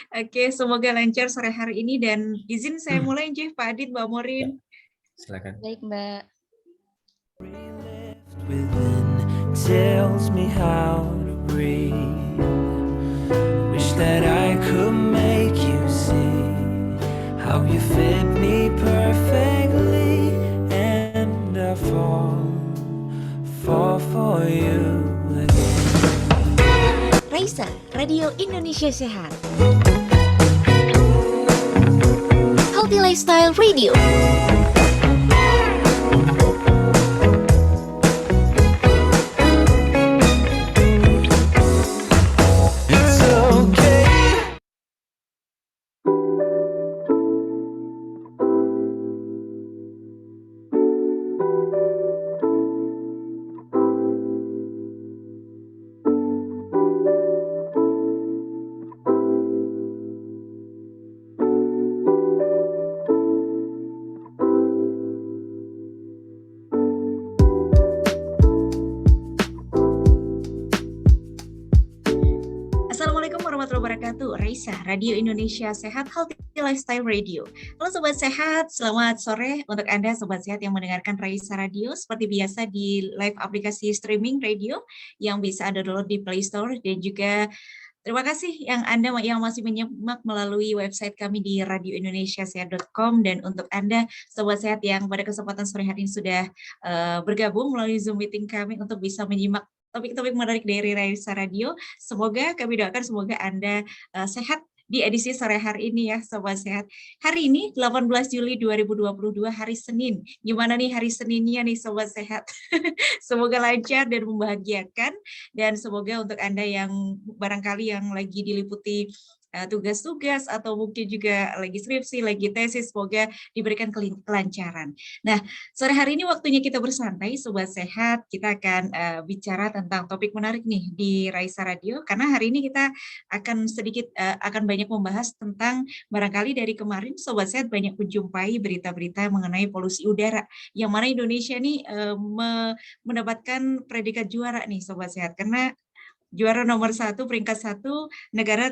Oke, semoga lancar sore hari ini dan izin saya mulai Jih, Pak Adit, Mbak Ya, Morin. silakan. Baik, Mbak. Within tells me how to breathe. Wish that I could make you see how you fit me perfectly, and I fall for you again. Raisa, Radio Indonesia Sehat. Healthy Lifestyle Radio. It's okay. Assalamualaikum warahmatullahi wabarakatuh. Raisa, Radio Indonesia Sehat, Healthy Lifestyle Radio. Halo Sobat Sehat, selamat sore untuk Anda Sobat Sehat yang mendengarkan Raisa Radio seperti biasa di live aplikasi streaming radio yang bisa Anda download di Play Store, dan juga terima kasih yang Anda yang masih menyimak melalui website kami di radioindonesiasehat.com, dan untuk Anda Sobat Sehat yang pada kesempatan sore hari ini sudah bergabung melalui Zoom meeting kami untuk bisa menyimak topik-topik menarik dari Raisa Radio. Semoga kami doakan semoga Anda sehat di edisi sore hari ini ya Sobat Sehat. Hari ini 18 Juli 2022 hari Senin. Gimana nih hari Seninnya nih Sobat Sehat? Semoga lancar dan membahagiakan, dan semoga untuk Anda yang barangkali yang lagi diliputi tugas-tugas atau mungkin juga lagi skripsi, lagi tesis, semoga diberikan kelancaran. Nah, sore hari ini waktunya kita bersantai Sobat Sehat. Kita akan bicara tentang topik menarik nih di Raisa Radio, karena hari ini kita akan sedikit akan banyak membahas tentang barangkali dari kemarin Sobat Sehat banyak menjumpai berita-berita mengenai polusi udara, yang mana Indonesia nih mendapatkan predikat juara nih Sobat Sehat, karena juara nomor 1, peringkat 1 negara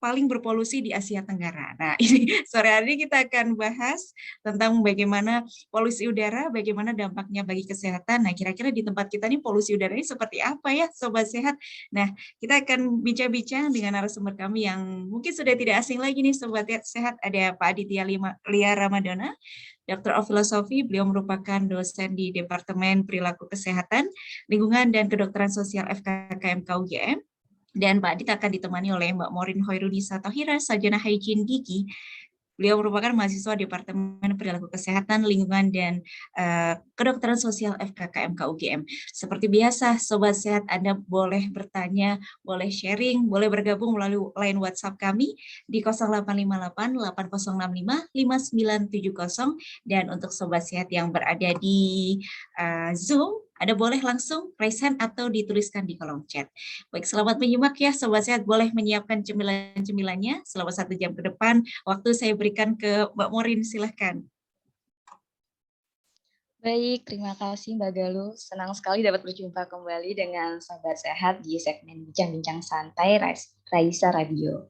paling berpolusi di Asia Tenggara. Nah, ini sore hari ini kita akan bahas tentang bagaimana polusi udara, bagaimana dampaknya bagi kesehatan. Nah, kira-kira di tempat kita nih polusi udara ini seperti apa ya, Sobat Sehat? Nah, kita akan bincang-bincang dengan narasumber kami yang mungkin sudah tidak asing lagi nih, Sobat Sehat. Ada Pak Aditya Lia Ramadana, Dr. of Philosophy. Beliau merupakan dosen di Departemen Perilaku Kesehatan, Lingkungan dan Kedokteran Sosial FKKMK UGM. Dan Pak Adit akan ditemani oleh Mbak Morin Hoirunisa Tohira, Sarjana Hygiene Gigi. Beliau merupakan mahasiswa Departemen Perilaku Kesehatan, Lingkungan, dan Kedokteran Sosial FKKMK UGM. Seperti biasa, Sobat Sehat, Anda boleh bertanya, boleh sharing, boleh bergabung melalui line WhatsApp kami di 0858 8065 5970. Dan untuk Sobat Sehat yang berada di Zoom, Anda boleh langsung raise hand atau dituliskan di kolom chat. Baik, selamat menyimak ya Sobat Sehat, boleh menyiapkan cemilan-cemilannya selama 1 jam ke depan. Waktu saya berikan ke Mbak Morin, silahkan. Baik, terima kasih Mbak Galuh. Senang sekali dapat berjumpa kembali dengan Sobat Sehat di segmen Bincang-Bincang Santai Raisa Radio.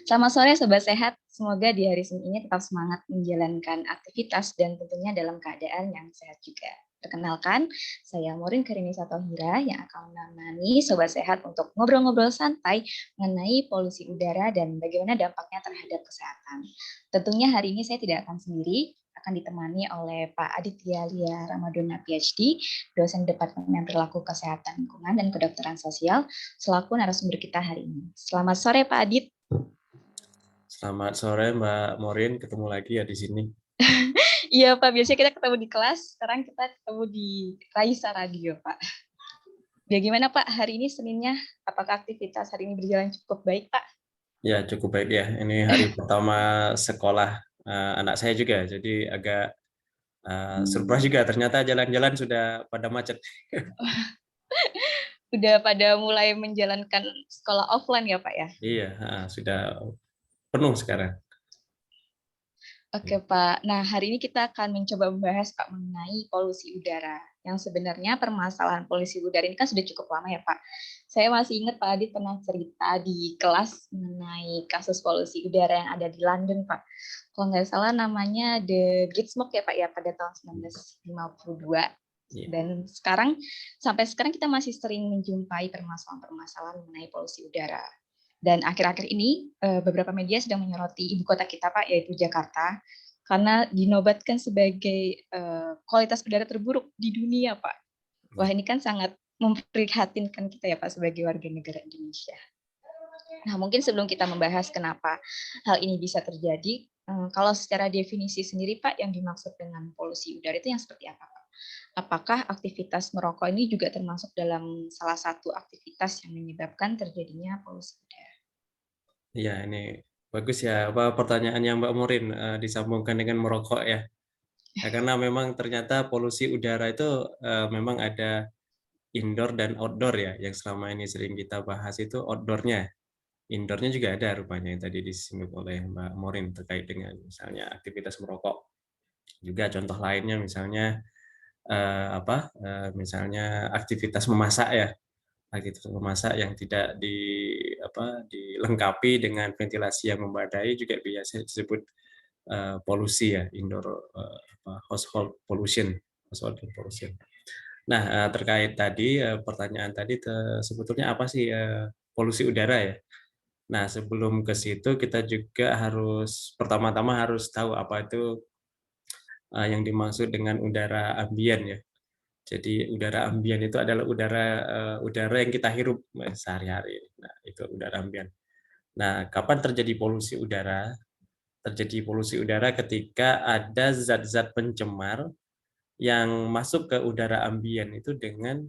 Selamat sore Sobat Sehat, semoga di hari Senin ini tetap semangat menjalankan aktivitas dan tentunya dalam keadaan yang sehat juga. Perkenalkan, saya Morin Hoirunisa Tohira yang akan menemani Sobat Sehat untuk ngobrol-ngobrol santai mengenai polusi udara dan bagaimana dampaknya terhadap kesehatan. Tentunya hari ini saya tidak akan sendiri, akan ditemani oleh Pak Aditya Lia Ramadana PhD, dosen Departemen Perilaku Kesehatan Lingkungan dan Kedokteran Sosial, selaku narasumber kita hari ini. Selamat sore Pak Adit. Selamat sore Mbak Morin, ketemu lagi ya di sini. Iya Pak, biasanya kita ketemu di kelas, sekarang kita ketemu di Raisa Radio Pak. Bagaimana Pak hari ini Seninnya? Apakah aktivitas hari ini berjalan cukup baik Pak? Ya cukup baik ya, ini hari pertama sekolah anak saya juga, jadi agak surprise juga, ternyata jalan-jalan sudah pada macet. Udah pada mulai menjalankan sekolah offline ya Pak ya? Iya, sudah penuh sekarang. Oke Pak, nah hari ini kita akan mencoba membahas Pak mengenai polusi udara. Yang sebenarnya permasalahan polusi udara ini kan sudah cukup lama ya Pak. Saya masih ingat Pak Adit pernah cerita di kelas mengenai kasus polusi udara yang ada di London, Pak. Kalau nggak salah namanya The Great Smoke ya Pak ya, pada tahun 1952. Dan sampai sekarang kita masih sering menjumpai permasalahan-permasalahan mengenai polusi udara. Dan akhir-akhir ini beberapa media sedang menyoroti ibu kota kita Pak, yaitu Jakarta, karena dinobatkan sebagai kualitas udara terburuk di dunia Pak. Wah, ini kan sangat memprihatinkan kita ya Pak sebagai warga negara Indonesia. Nah, mungkin sebelum kita membahas kenapa hal ini bisa terjadi, kalau secara definisi sendiri Pak, yang dimaksud dengan polusi udara itu yang seperti apa Pak? Apakah aktivitas merokok ini juga termasuk dalam salah satu aktivitas yang menyebabkan terjadinya polusi udara? Iya, ini bagus ya, pertanyaannya Mbak Morin, disambungkan dengan merokok ya. Karena memang ternyata polusi udara itu memang ada indoor dan outdoor ya, yang selama ini sering kita bahas itu outdoor-nya. Indoor-nya juga ada rupanya yang tadi disinggung oleh Mbak Morin terkait dengan misalnya aktivitas merokok. Juga contoh lainnya misalnya misalnya aktivitas memasak ya. Aktivitas memasak yang tidak dilengkapi dengan ventilasi yang memadai juga biasa disebut polusi ya, indoor household pollution. Nah, terkait tadi pertanyaan tadi sebetulnya apa sih polusi udara ya? Nah, sebelum ke situ kita juga pertama-tama harus tahu apa itu yang dimaksud dengan udara ambien ya. Jadi udara ambien itu adalah udara yang kita hirup sehari-hari. Nah, itu udara ambien. Nah, kapan terjadi polusi udara? Terjadi polusi udara ketika ada zat-zat pencemar yang masuk ke udara ambien itu dengan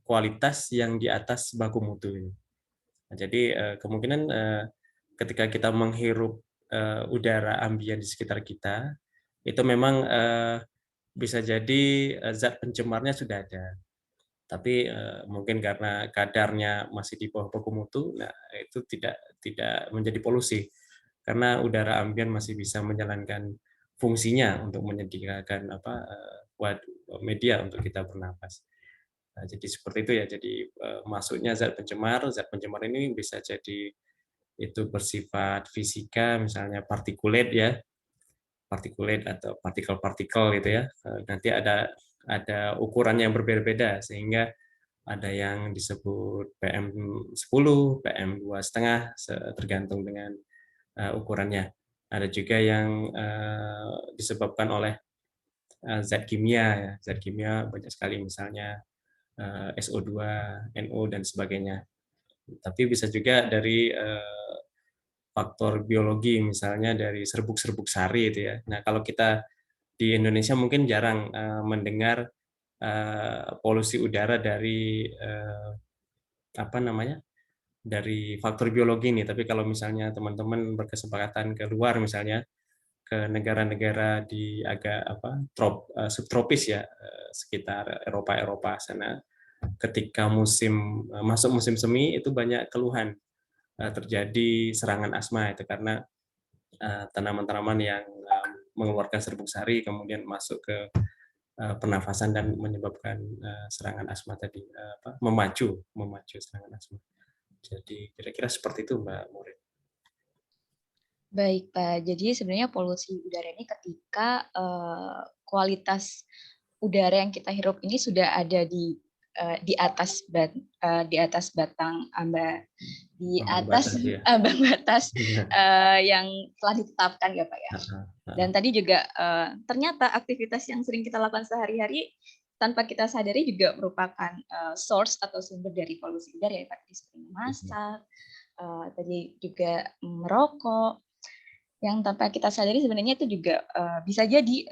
kualitas yang di atas baku mutu. Nah, jadi kemungkinan ketika kita menghirup udara ambien di sekitar kita, itu memang bisa jadi zat pencemarnya sudah ada. Tapi mungkin karena kadarnya masih di bawah baku mutu, nah itu tidak menjadi polusi. Karena udara ambien masih bisa menjalankan fungsinya untuk menyediakan media untuk kita bernapas. Nah, jadi seperti itu ya. Jadi masuknya zat pencemar ini bisa jadi itu bersifat fisika, misalnya partikulat ya, partikulat atau partikel-partikel gitu ya. Nanti ada ukuran yang berbeda-beda sehingga ada yang disebut PM10, PM2,5 tergantung dengan ukurannya. Ada juga yang disebabkan oleh zat kimia ya. Zat kimia banyak sekali misalnya SO2, NO dan sebagainya. Tapi bisa juga dari faktor biologi misalnya dari serbuk-serbuk sari itu ya. Nah, kalau kita di Indonesia mungkin jarang mendengar polusi udara dari dari faktor biologi ini. Tapi kalau misalnya teman-teman berkesempatan ke luar misalnya ke negara-negara di agak subtropis ya, sekitar Eropa sana, ketika masuk musim semi itu banyak keluhan terjadi serangan asma itu karena tanaman-tanaman yang mengeluarkan serbuk sari kemudian masuk ke pernafasan dan menyebabkan serangan asma tadi, memacu serangan asma. Jadi kira-kira seperti itu Mbak Morin. Baik Pak, jadi sebenarnya polusi udara ini ketika kualitas udara yang kita hirup ini sudah ada di atas batang ambang batas yang telah ditetapkan ya Pak ya. Dan tadi juga ternyata aktivitas yang sering kita lakukan sehari-hari tanpa kita sadari juga merupakan source atau sumber dari polusi udara ya Pak, seperti memasak, tadi juga merokok, yang tanpa kita sadari sebenarnya itu juga bisa jadi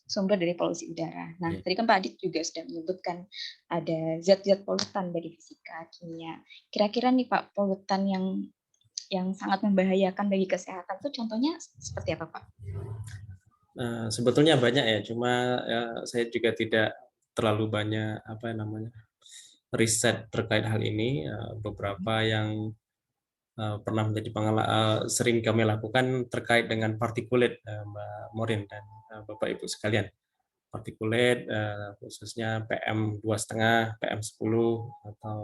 sumber dari polusi udara. Nah, tadi kan Pak Adit juga sudah menyebutkan ada zat-zat polutan dari fisika, kimia. Kira-kira nih Pak, polutan yang sangat membahayakan bagi kesehatan itu contohnya seperti apa Pak? Sebetulnya banyak ya, cuma saya juga tidak terlalu banyak riset terkait hal ini. Beberapa yang pernah menjadi sering kami lakukan terkait dengan partikulat Mbak Morin dan Bapak Ibu sekalian. partikulat, khususnya PM2,5, PM10, atau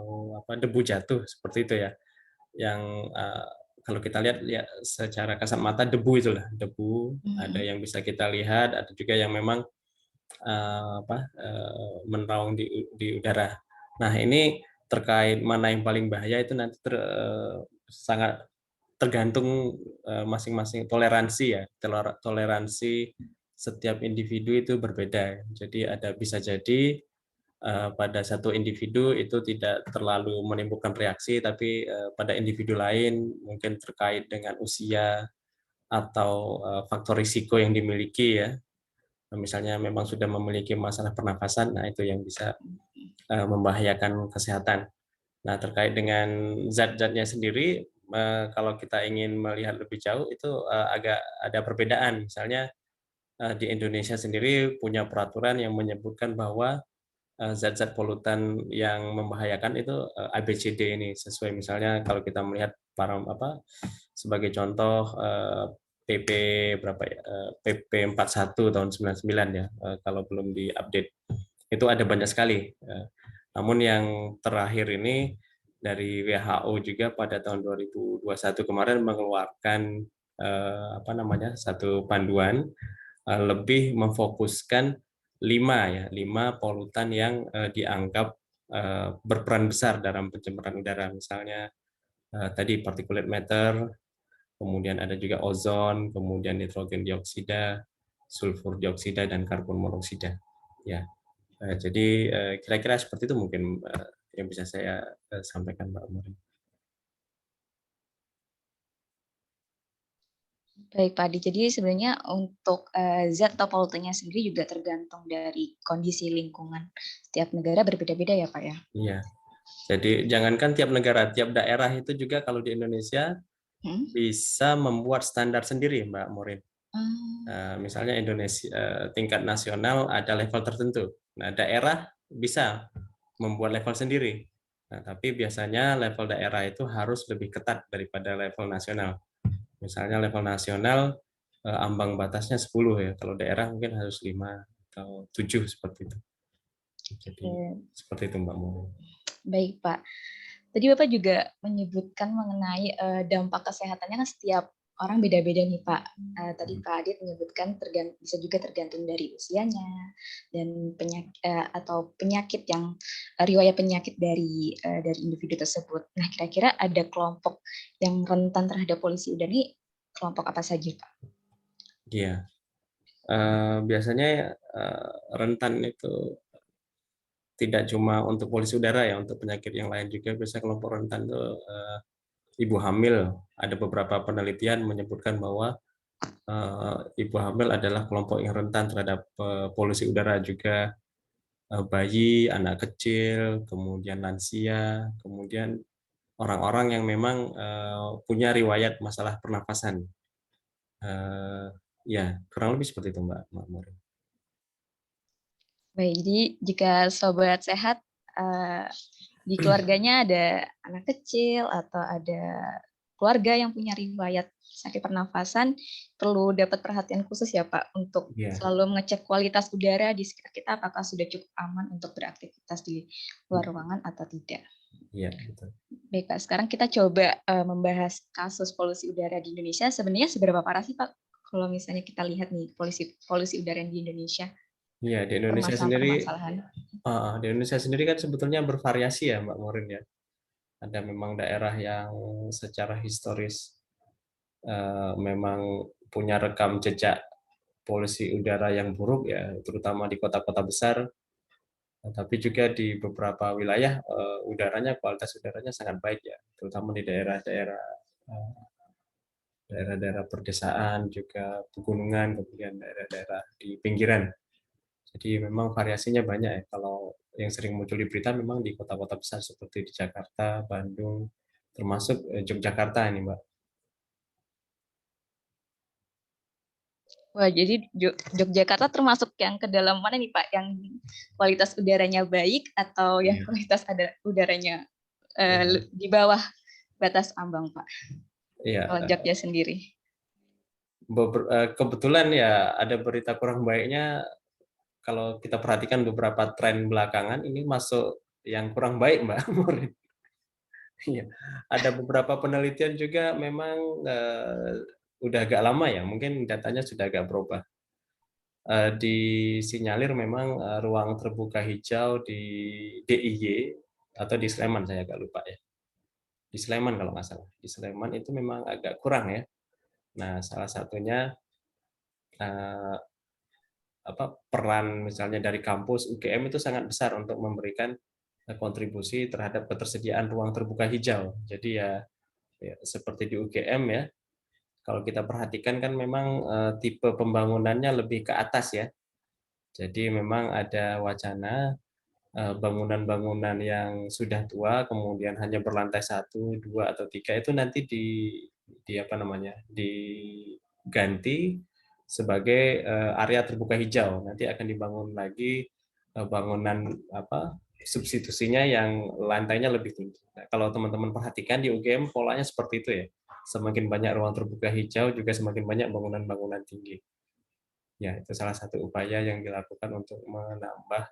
debu jatuh seperti itu ya. Yang kalau kita lihat ya secara kasat mata debu itulah, debu ada yang bisa kita lihat, ada juga yang memang menaung di udara. Nah, ini terkait mana yang paling bahaya itu nanti sangat tergantung masing-masing toleransi ya. Toleransi setiap individu itu berbeda. Jadi bisa jadi pada satu individu itu tidak terlalu menimbulkan reaksi, tapi pada individu lain mungkin terkait dengan usia atau faktor risiko yang dimiliki ya. Misalnya memang sudah memiliki masalah pernafasan, nah itu yang bisa membahayakan kesehatan. Nah, terkait dengan zat-zatnya sendiri, kalau kita ingin melihat lebih jauh itu agak ada perbedaan. Misalnya di Indonesia sendiri punya peraturan yang menyebutkan bahwa zat-zat polutan yang membahayakan itu ABCD ini sesuai, misalnya kalau kita melihat sebagai contoh PP berapa ya, PP 41 tahun 99 ya, kalau belum diupdate itu ada banyak sekali. Namun yang terakhir ini dari WHO juga pada tahun 2021 kemarin mengeluarkan satu panduan lebih memfokuskan 5 polutan yang dianggap berperan besar dalam pencemaran udara, misalnya tadi particulate matter, kemudian ada juga ozon, kemudian nitrogen dioksida, sulfur dioksida, dan karbon monoksida. Ya, jadi kira-kira seperti itu mungkin yang bisa saya sampaikan, Mbak Murin. Baik, Pak Adi. Jadi sebenarnya untuk zat atau polutannya sendiri juga tergantung dari kondisi lingkungan. Setiap negara berbeda-beda ya, Pak ya? Iya. Jadi jangankan tiap negara, tiap daerah itu juga kalau di Indonesia bisa membuat standar sendiri, Mbak Murin. Misalnya Indonesia tingkat nasional ada level tertentu. Nah, daerah bisa membuat level sendiri. Nah, tapi biasanya level daerah itu harus lebih ketat daripada level nasional. Misalnya level nasional ambang batasnya 10 ya. Kalau daerah mungkin harus 5 atau 7 seperti itu. Jadi seperti itu, Mbak Murin. Baik, Pak. Tadi Bapak juga menyebutkan mengenai dampak kesehatannya kan setiap orang beda-beda nih, Pak. Tadi Pak Adit menyebutkan bisa juga tergantung dari usianya dan penyakit yang riwayat penyakit dari individu tersebut. Nah, kira-kira ada kelompok yang rentan terhadap polusi udara ini kelompok apa saja, Pak? Iya. Biasanya rentan itu tidak cuma untuk polusi udara ya, untuk penyakit yang lain juga bisa kelompok rentan itu ibu hamil. Ada beberapa penelitian menyebutkan bahwa ibu hamil adalah kelompok yang rentan terhadap polusi udara, juga bayi, anak kecil, kemudian lansia, kemudian orang-orang yang memang punya riwayat masalah pernafasan. Ya, kurang lebih seperti itu, Mbak Murin. Baik, jadi jika sobat sehat di keluarganya ada anak kecil atau ada keluarga yang punya riwayat sakit pernafasan, perlu dapat perhatian khusus ya Pak untuk selalu mengecek kualitas udara di sekitar kita apakah sudah cukup aman untuk beraktivitas di luar ruangan atau tidak. Iya, betul. Baik Pak, sekarang kita coba membahas kasus polusi udara di Indonesia. Sebenarnya seberapa parah sih Pak kalau misalnya kita lihat nih polusi udara di Indonesia? Iya, di Indonesia sendiri kan sebetulnya bervariasi ya, Mbak Murin ya. Ada memang daerah yang secara historis memang punya rekam jejak polusi udara yang buruk ya, terutama di kota-kota besar. Tapi juga di beberapa wilayah kualitas udaranya sangat baik ya, terutama di daerah-daerah perdesaan, juga pegunungan, kemudian daerah-daerah di pinggiran. Jadi memang variasinya banyak ya. Kalau yang sering muncul di berita memang di kota-kota besar seperti di Jakarta, Bandung, termasuk Yogyakarta ini, Mbak. Wah, jadi Yogyakarta termasuk yang ke dalam mana nih Pak? Yang kualitas udaranya baik atau yang kualitas udaranya di bawah batas ambang Pak? Iya. Kalau Jogja sendiri. Kebetulan ya ada berita kurang baiknya. kalau kita perhatikan beberapa tren belakangan ini masuk yang kurang baik, Mbak Murin. Iya, ada beberapa penelitian juga memang udah agak lama ya, mungkin datanya sudah agak berubah. Disinyalir memang ruang terbuka hijau di DIY atau di Sleman, saya agak lupa ya. Di Sleman kalau nggak salah. Di Sleman itu memang agak kurang ya. Nah, salah satunya peran misalnya dari kampus UGM itu sangat besar untuk memberikan kontribusi terhadap ketersediaan ruang terbuka hijau. Jadi ya seperti di UGM ya, kalau kita perhatikan kan memang tipe pembangunannya lebih ke atas ya. Jadi memang ada wacana bangunan-bangunan yang sudah tua kemudian hanya berlantai 1, 2 atau 3 itu nanti di apa namanya? Diganti sebagai area terbuka hijau. Nanti akan dibangun lagi bangunan substitusinya yang lantainya lebih tinggi. Nah, kalau teman-teman perhatikan di UGM polanya seperti itu ya. Semakin banyak ruang terbuka hijau juga semakin banyak bangunan-bangunan tinggi. Ya, itu salah satu upaya yang dilakukan untuk menambah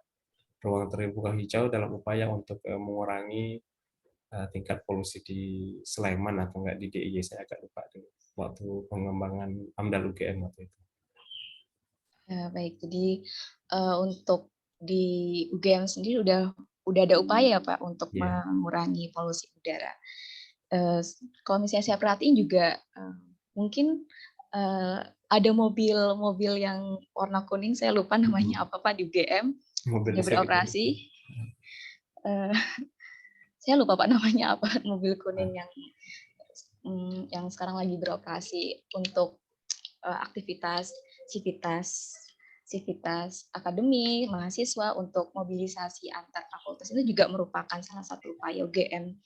ruang terbuka hijau dalam upaya untuk mengurangi tingkat polusi di Sleman atau enggak di DIY, saya agak lupa dulu waktu pengembangan AMDAL UGM waktu itu. Baik, jadi untuk di UGM sendiri udah ada upaya ya Pak untuk mengurangi polusi udara. Kalau misalnya saya perhatiin juga mungkin ada mobil yang warna kuning, saya lupa namanya apa Pak di UGM, yang beroperasi. Saya lupa Pak namanya apa, mobil kuning yang sekarang lagi beroperasi untuk aktivitas akademi, mahasiswa untuk mobilisasi antar fakultas itu juga merupakan salah satu upaya UGM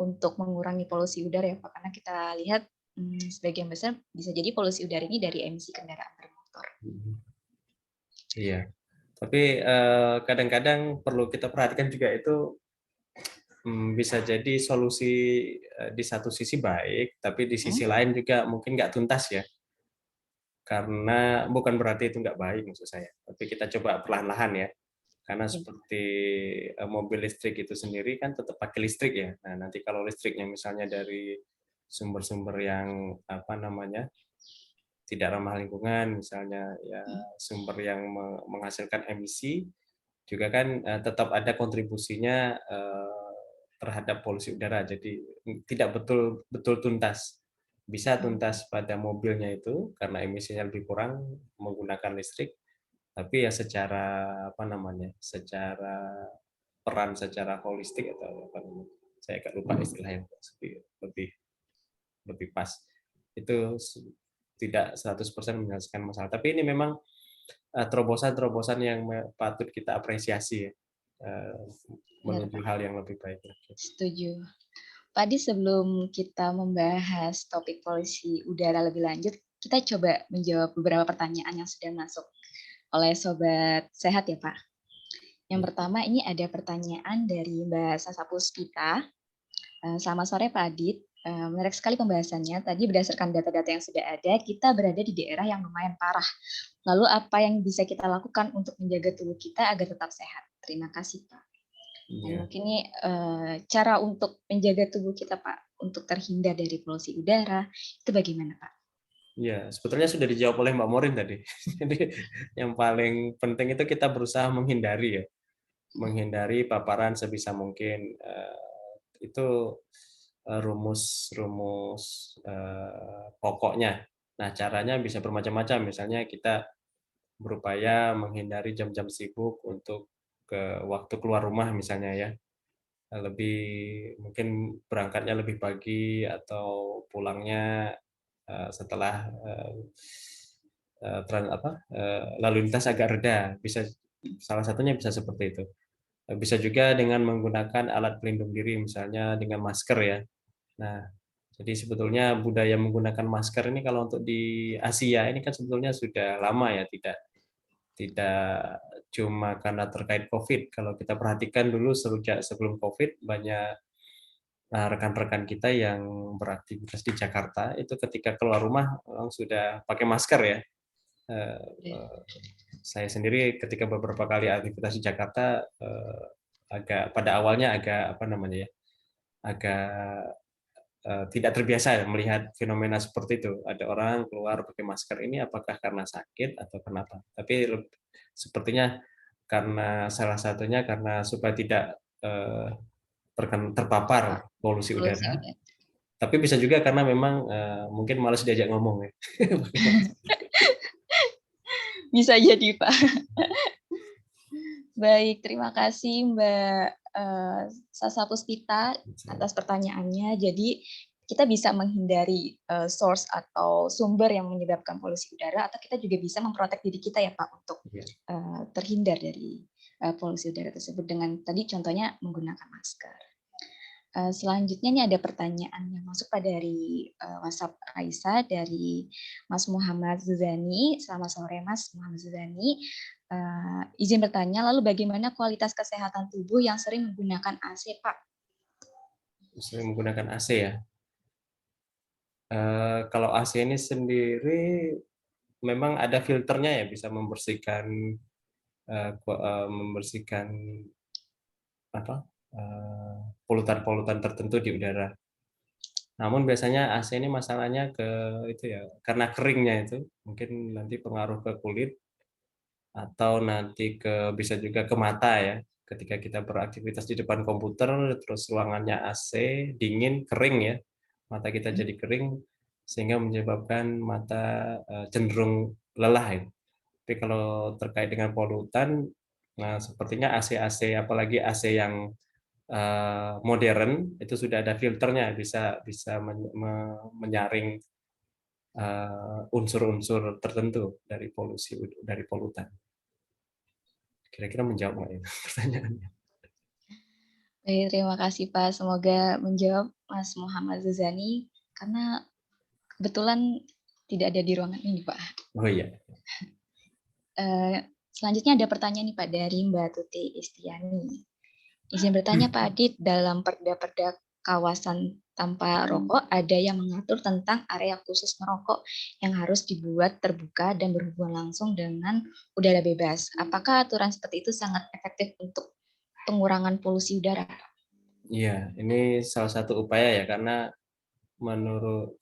untuk mengurangi polusi udara ya Pak, karena kita lihat sebagian besar bisa jadi polusi udara ini dari emisi kendaraan bermotor. Iya, tapi kadang-kadang perlu kita perhatikan juga itu bisa jadi solusi di satu sisi baik, tapi di sisi lain juga mungkin nggak tuntas ya. Karena bukan berarti itu nggak baik maksud saya, tapi kita coba perlahan-lahan ya. Karena seperti mobil listrik itu sendiri kan tetap pakai listrik ya. Nah, nanti kalau listriknya misalnya dari sumber-sumber yang tidak ramah lingkungan, misalnya ya sumber yang menghasilkan emisi, juga kan tetap ada kontribusinya terhadap polusi udara. Jadi tidak betul tuntas. Bisa tuntas pada mobilnya itu karena emisinya lebih kurang menggunakan listrik, tapi ya secara secara peran secara holistik atau saya agak lupa istilah yang lebih pas. Itu tidak 100% menyelesaikan masalah. Tapi ini memang terobosan-terobosan yang patut kita apresiasi ya, menuju hal yang lebih baik. Setuju. Tadi sebelum kita membahas topik polusi udara lebih lanjut, kita coba menjawab beberapa pertanyaan yang sudah masuk oleh Sobat Sehat ya Pak. Yang pertama ini ada pertanyaan dari Mbak Sasa Puspita. Selamat sore Pak Adit. Menarik sekali pembahasannya. Tadi berdasarkan data-data yang sudah ada, kita berada di daerah yang lumayan parah. Lalu apa yang bisa kita lakukan untuk menjaga tubuh kita agar tetap sehat? Terima kasih Pak. Nah, mungkin ini cara untuk menjaga tubuh kita Pak, untuk terhindar dari polusi udara, itu bagaimana Pak? Ya, sebetulnya sudah dijawab oleh Mbak Morin tadi. Jadi yang paling penting itu kita berusaha menghindari ya, menghindari paparan sebisa mungkin. Itu rumus pokoknya. Nah, caranya bisa bermacam-macam. Misalnya kita berupaya menghindari jam-jam sibuk untuk ke waktu keluar rumah misalnya ya. Mungkin berangkatnya lebih pagi atau pulangnya setelah lalu lintas agak reda. Salah satunya bisa seperti itu. Bisa juga dengan menggunakan alat pelindung diri, misalnya dengan masker ya. Nah, jadi sebetulnya budaya menggunakan masker ini kalau untuk di Asia ini kan sebetulnya sudah lama ya, tidak cuma karena terkait COVID. Kalau kita perhatikan dulu sebelum COVID, banyak rekan-rekan kita yang beraktivitas di Jakarta itu ketika keluar rumah sudah pakai masker ya. Saya sendiri ketika beberapa kali aktivitas di Jakarta agak pada awalnya agak apa namanya ya, agak tidak terbiasa ya melihat fenomena seperti itu. Ada orang keluar pakai masker, ini apakah karena sakit atau kenapa? Tapi sepertinya karena salah satunya karena supaya tidak terpapar polusi Polusi udara. udara. Tapi bisa juga karena memang mungkin malas diajak ngomong ya. Bisa jadi, Pak. Baik, terima kasih Mbak Sasa Puspita atas pertanyaannya. Jadi kita bisa menghindari source atau sumber yang menyebabkan polusi udara, atau kita juga bisa memprotek diri kita ya Pak untuk terhindar dari polusi udara tersebut dengan tadi contohnya menggunakan masker. Selanjutnya ini ada pertanyaan yang masuk dari WhatsApp Raisa dari Mas Muhammad Zuzani. Selamat sore Mas Muhammad Zuzani. Izin bertanya, lalu bagaimana kualitas kesehatan tubuh yang sering menggunakan AC, Pak? Sering menggunakan AC ya. Kalau AC ini sendiri memang ada filternya ya, bisa membersihkan polutan-polutan tertentu di udara. Namun biasanya AC ini masalahnya ke itu ya, karena keringnya itu mungkin nanti pengaruh ke kulit atau nanti bisa juga ke mata ya. Ketika kita beraktivitas di depan komputer terus ruangannya AC, dingin, kering ya. Mata kita jadi kering sehingga menyebabkan mata cenderung lelah ya. Tapi kalau terkait dengan polutan, nah sepertinya AC apalagi AC yang modern itu sudah ada filternya, bisa menyaring unsur-unsur tertentu dari polutan. Kira-kira menjawab nggak ya pertanyaannya? Baik, terima kasih Pak. Semoga menjawab Mas Muhammad Zuzani karena kebetulan tidak ada di ruangan ini Pak. Oh iya. Selanjutnya ada pertanyaan nih Pak dari Mbak Tuti Istiani. Izin bertanya Pak Adit, dalam perda-perda kawasan tanpa rokok ada yang mengatur tentang area khusus merokok yang harus dibuat terbuka dan berhubungan langsung dengan udara bebas. Apakah aturan seperti itu sangat efektif untuk pengurangan polusi udara? Iya, ini salah satu upaya ya, karena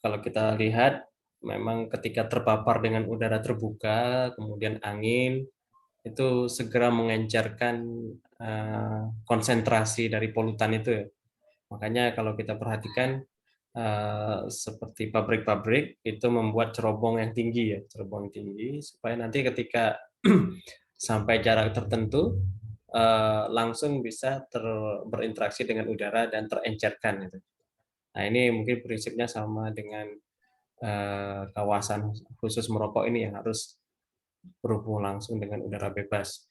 kalau kita lihat memang ketika terpapar dengan udara terbuka, kemudian angin, itu segera mengencerkan konsentrasi dari polutan itu ya. Makanya kalau kita perhatikan seperti pabrik-pabrik itu membuat cerobong yang tinggi ya, cerobong tinggi supaya nanti ketika sampai jarak tertentu langsung bisa berinteraksi dengan udara dan terencerkan gitu. Nah ini mungkin prinsipnya sama dengan kawasan khusus merokok ini yang harus berhubungan langsung dengan udara bebas.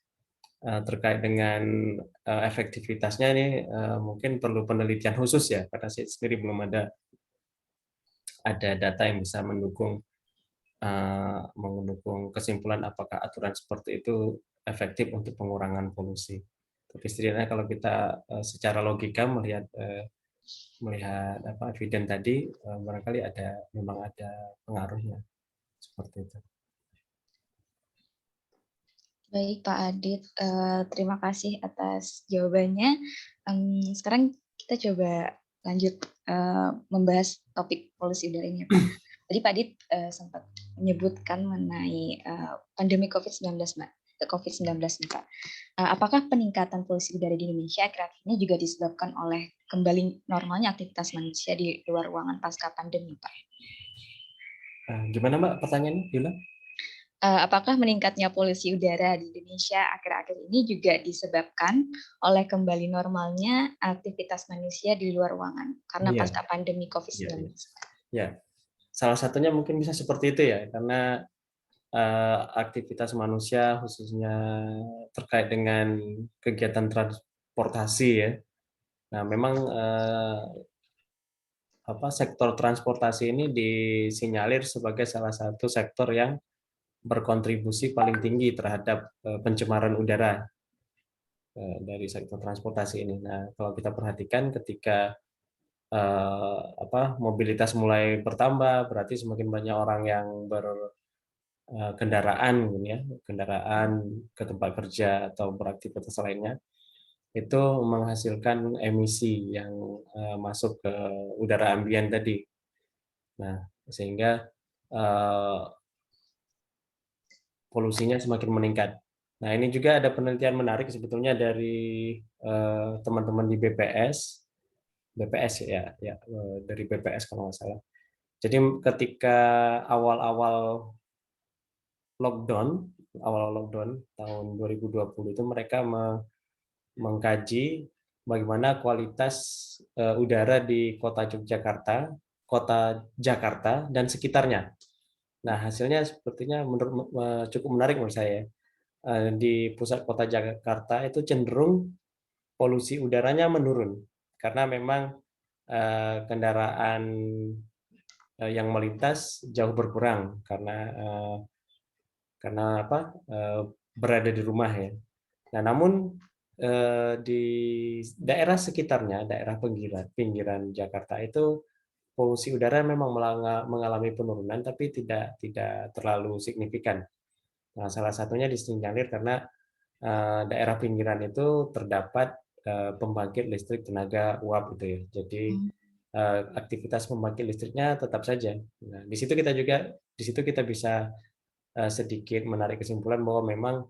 Terkait dengan efektivitasnya ini mungkin perlu penelitian khusus ya, karena saya sendiri belum ada data yang bisa mendukung kesimpulan apakah aturan seperti itu efektif untuk pengurangan polusi. Tapi setidaknya kalau kita secara logika melihat eviden tadi, barangkali memang ada pengaruhnya seperti itu. Baik Pak Adit, terima kasih atas jawabannya. Sekarang kita coba lanjut membahas topik polusi udara ini Pak. Tadi Pak Adit sempat menyebutkan mengenai pandemi COVID-19 Mbak. COVID-19 nih Pak. Apakah peningkatan polusi udara di Indonesia akhir-akhir ini juga disebabkan oleh kembali normalnya aktivitas manusia di luar ruangan pasca pandemi Pak? Gimana Mbak pertanyaannya, Yula? Apakah meningkatnya polusi udara di Indonesia akhir-akhir ini juga disebabkan oleh kembali normalnya aktivitas manusia di luar ruangan karena pasca pandemi COVID-19? Ya, salah satunya mungkin bisa seperti itu ya, karena aktivitas manusia khususnya terkait dengan kegiatan transportasi ya. Nah, memang sektor transportasi ini disinyalir sebagai salah satu sektor yang berkontribusi paling tinggi terhadap pencemaran udara dari sektor transportasi ini. Nah, kalau kita perhatikan ketika mobilitas mulai bertambah, berarti semakin banyak orang yang kendaraan, ya, kendaraan ke tempat kerja atau beraktivitas lainnya, itu menghasilkan emisi yang masuk ke udara ambien tadi. Nah, sehingga polusinya semakin meningkat. Nah, ini juga ada penelitian menarik sebetulnya dari teman-teman di BPS ya, dari BPS kalau nggak salah. Jadi ketika awal-awal lockdown tahun 2020 itu mereka mengkaji bagaimana kualitas udara di kota Jakarta dan sekitarnya. Nah, hasilnya sepertinya cukup menarik menurut saya. Di pusat kota Jakarta itu cenderung polusi udaranya menurun karena memang kendaraan yang melintas jauh berkurang karena berada di rumah, ya. Nah, namun di daerah sekitarnya, daerah pinggiran Jakarta itu polusi udara memang mengalami penurunan, tapi tidak terlalu signifikan. Nah, salah satunya disinyalir karena daerah pinggiran itu terdapat pembangkit listrik tenaga uap gitu, ya. Jadi aktivitas pembangkit listriknya tetap saja. Nah, di situ kita bisa sedikit menarik kesimpulan bahwa memang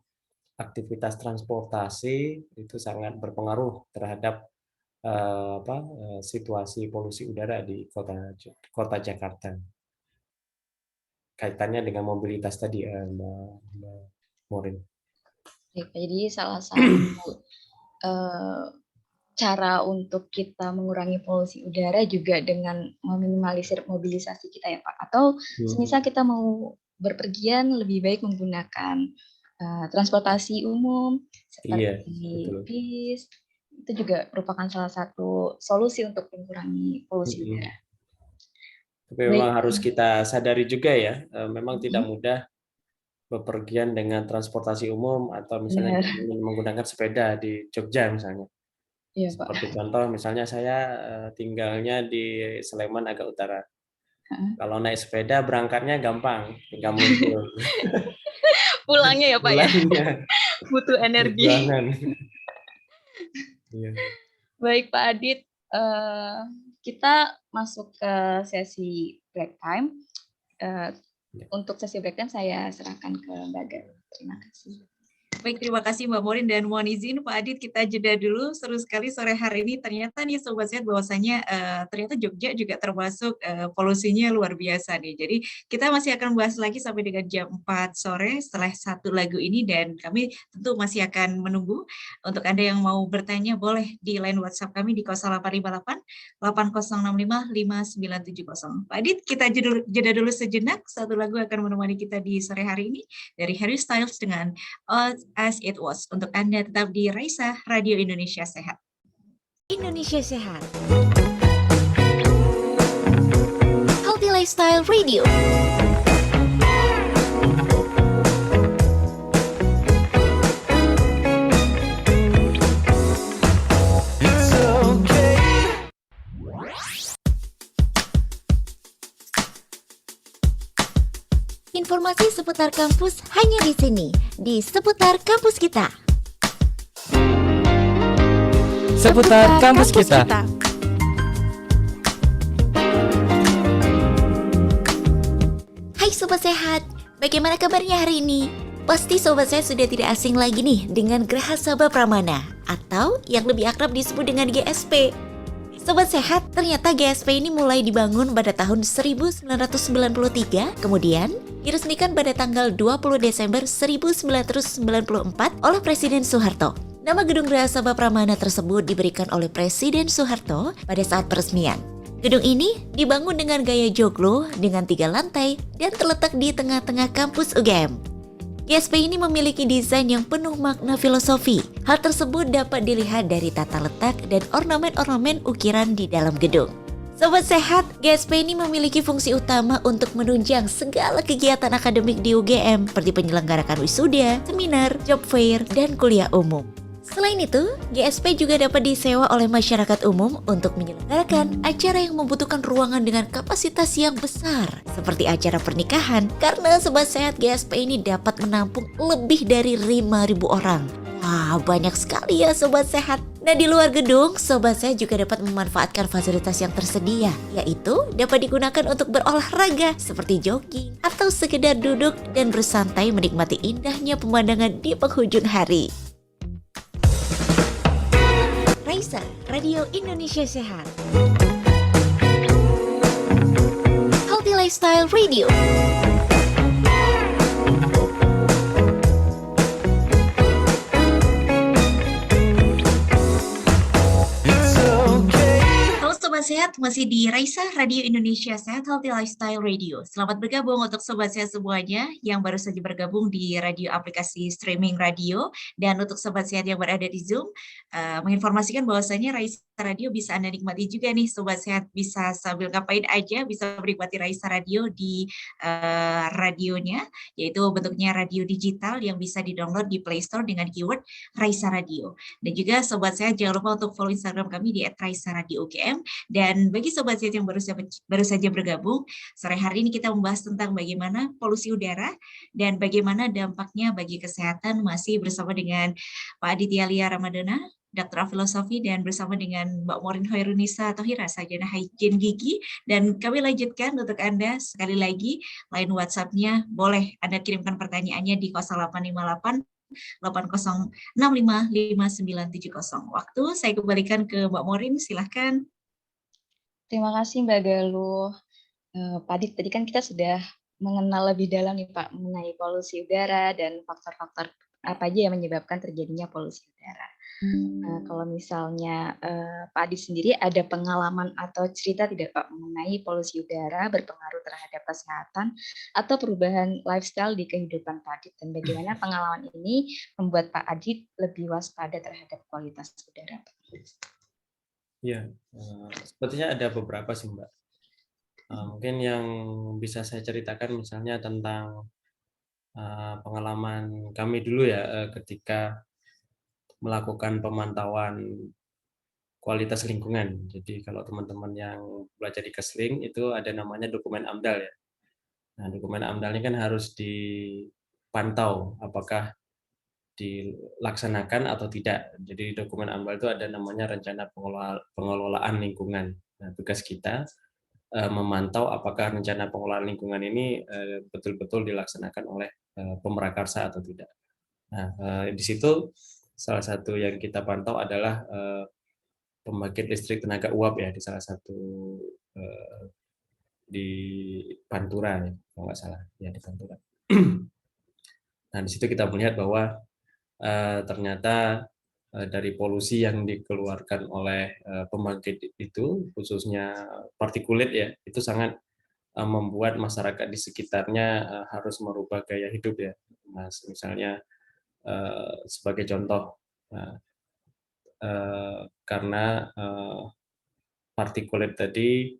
aktivitas transportasi itu sangat berpengaruh terhadap situasi polusi udara di kota Jakarta. Kaitannya dengan mobilitas tadi, Mbak Morin. Jadi salah satu cara untuk kita mengurangi polusi udara juga dengan meminimalisir mobilisasi kita, ya Pak. Atau semisal kita mau berpergian, lebih baik menggunakan transportasi umum seperti bis. Itu juga merupakan salah satu solusi untuk mengurangi polusi udara. Tapi memang harus kita sadari juga, ya, memang tidak mudah bepergian dengan transportasi umum atau misalnya menggunakan sepeda di Jogja misalnya. Iya, Seperti Pak. contoh, misalnya saya tinggalnya di Sleman agak utara. Kalau naik sepeda berangkatnya gampang, tinggal muncul. Pulangnya ya Pak, Pulangnya. ya? Butuh energi. Iya. Baik Pak Adit, kita masuk ke sesi break time. Untuk sesi break time saya serahkan ke Mbak Galuh. Terima kasih. Baik, terima kasih Mbak Morin, dan mohon izin Pak Adit kita jeda dulu. Seru sekali sore hari ini, ternyata nih Sobat Sehat bahwasanya ternyata Jogja juga termasuk polusinya luar biasa nih. Jadi kita masih akan bahas lagi sampai dengan jam 4 sore setelah satu lagu ini, dan kami tentu masih akan menunggu. Untuk Anda yang mau bertanya boleh di line WhatsApp kami di 0858 8065 5970. Pak Adit, kita jeda dulu sejenak. Satu lagu akan menemani kita di sore hari ini dari Harry Styles dengan As It Was. Untuk Anda tetap di Raisa Radio Indonesia Sehat. Indonesia Sehat. Healthy Lifestyle Radio. It's okay. Informasi seputar kampus hanya di sini, di Seputar Kampus Kita. Seputar kampus kita. Hai Sobat Sehat, bagaimana kabarnya hari ini? Pasti Sobat Sehat sudah tidak asing lagi nih dengan Geraha Sabha Pramana, atau yang lebih akrab disebut dengan GSP. Sobat Sehat, ternyata GSP ini mulai dibangun pada tahun 1993, kemudian diresmikan pada tanggal 20 Desember 1994 oleh Presiden Soeharto. Nama gedung Geraha Sabha Pramana tersebut diberikan oleh Presiden Soeharto pada saat peresmian. Gedung ini dibangun dengan gaya joglo dengan 3 lantai dan terletak di tengah-tengah kampus UGM. GSP ini memiliki desain yang penuh makna filosofi. Hal tersebut dapat dilihat dari tata letak dan ornamen-ornamen ukiran di dalam gedung. Sobat Sehat, GSP ini memiliki fungsi utama untuk menunjang segala kegiatan akademik di UGM seperti penyelenggarakan wisuda, seminar, job fair, dan kuliah umum. Selain itu, GSP juga dapat disewa oleh masyarakat umum untuk menyelenggarakan acara yang membutuhkan ruangan dengan kapasitas yang besar, seperti acara pernikahan, karena Sobat Sehat GSP ini dapat menampung lebih dari 5.000 orang. Wah, banyak sekali ya Sobat Sehat. Nah, di luar gedung, Sobat Sehat juga dapat memanfaatkan fasilitas yang tersedia, yaitu dapat digunakan untuk berolahraga seperti jogging atau sekedar duduk dan bersantai menikmati indahnya pemandangan di penghujung hari. Raisa, Radio Indonesia Sehat. Healthy Lifestyle Radio. Sobat Sehat, masih di Raisa Radio Indonesia Sehat Healthy Lifestyle Radio. Selamat bergabung untuk Sobat Sehat semuanya yang baru saja bergabung di radio aplikasi streaming radio. Dan untuk Sobat Sehat yang berada di Zoom, menginformasikan bahwasanya Raisa Radio bisa Anda nikmati juga nih Sobat Sehat. Bisa sambil ngapain aja, bisa menikmati Raisa Radio di radionya, yaitu bentuknya radio digital yang bisa di-download di Play Store dengan keyword Raisa Radio. Dan juga Sobat Sehat jangan lupa untuk follow Instagram kami di @raisa_radio_UGM. Dan bagi Sobat Sehat yang baru saja bergabung, sore hari ini kita membahas tentang bagaimana polusi udara dan bagaimana dampaknya bagi kesehatan, masih bersama dengan Pak Aditya Lia Ramadana, Dr. Filosofi, dan bersama dengan Mbak Morin Hoirunisa Tohira, Sarjana Hygiene Gigi. Dan kami lanjutkan untuk Anda sekali lagi, line WhatsApp-nya boleh Anda kirimkan pertanyaannya di 0858 80655970. Waktu saya kembalikan ke Mbak Morin, silahkan. Terima kasih Mbak Galuh. Pak Adit, tadi kan kita sudah mengenal lebih dalam nih Pak mengenai polusi udara dan faktor-faktor apa aja yang menyebabkan terjadinya polusi udara. Kalau misalnya Pak Adit sendiri ada pengalaman atau cerita tidak Pak mengenai polusi udara berpengaruh terhadap kesehatan atau perubahan lifestyle di kehidupan Pak Adit, dan bagaimana pengalaman ini membuat Pak Adit lebih waspada terhadap kualitas udara? Ya, sepertinya ada beberapa sih Mbak. Mungkin yang bisa saya ceritakan misalnya tentang pengalaman kami dulu ya ketika melakukan pemantauan kualitas lingkungan. Jadi kalau teman-teman yang belajar di Kesling itu ada namanya dokumen AMDAL ya. Nah, dokumen AMDAL ini kan harus dipantau apakah dilaksanakan atau tidak. Jadi dokumen AMDAL itu ada namanya rencana pengelolaan lingkungan. Nah, tugas kita memantau apakah rencana pengelolaan lingkungan ini betul-betul dilaksanakan oleh pemrakarsa atau tidak. Nah, di situ salah satu yang kita pantau adalah pembangkit listrik tenaga uap ya di salah satu di Pantura ya, kalau nggak salah ya di Pantura. Nah, di situ kita melihat bahwa ternyata dari polusi yang dikeluarkan oleh pembangkit itu, khususnya partikulat ya, itu sangat membuat masyarakat di sekitarnya harus merubah gaya hidup ya, Mas. Misalnya sebagai contoh, karena partikulat tadi